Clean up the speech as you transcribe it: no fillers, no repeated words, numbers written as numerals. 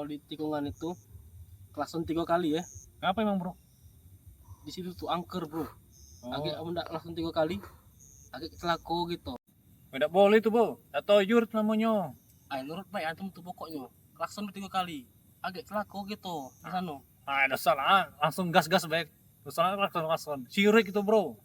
kalau di tikungan itu klakson 3 kali ya. Ngapa emang bro? Di situ tuh angker bro. Oh, Agak mendak klakson 3 kali, agak celako gitu. tidak boleh tuh bro. Atau yurt namanya. Ay nurut baik antum tuh pokoknya. Klakson 3 kali, agak celako gitu di sana. Ah, ada salah. Langsung gas-gas baik. Terus klakson. Sirik itu bro.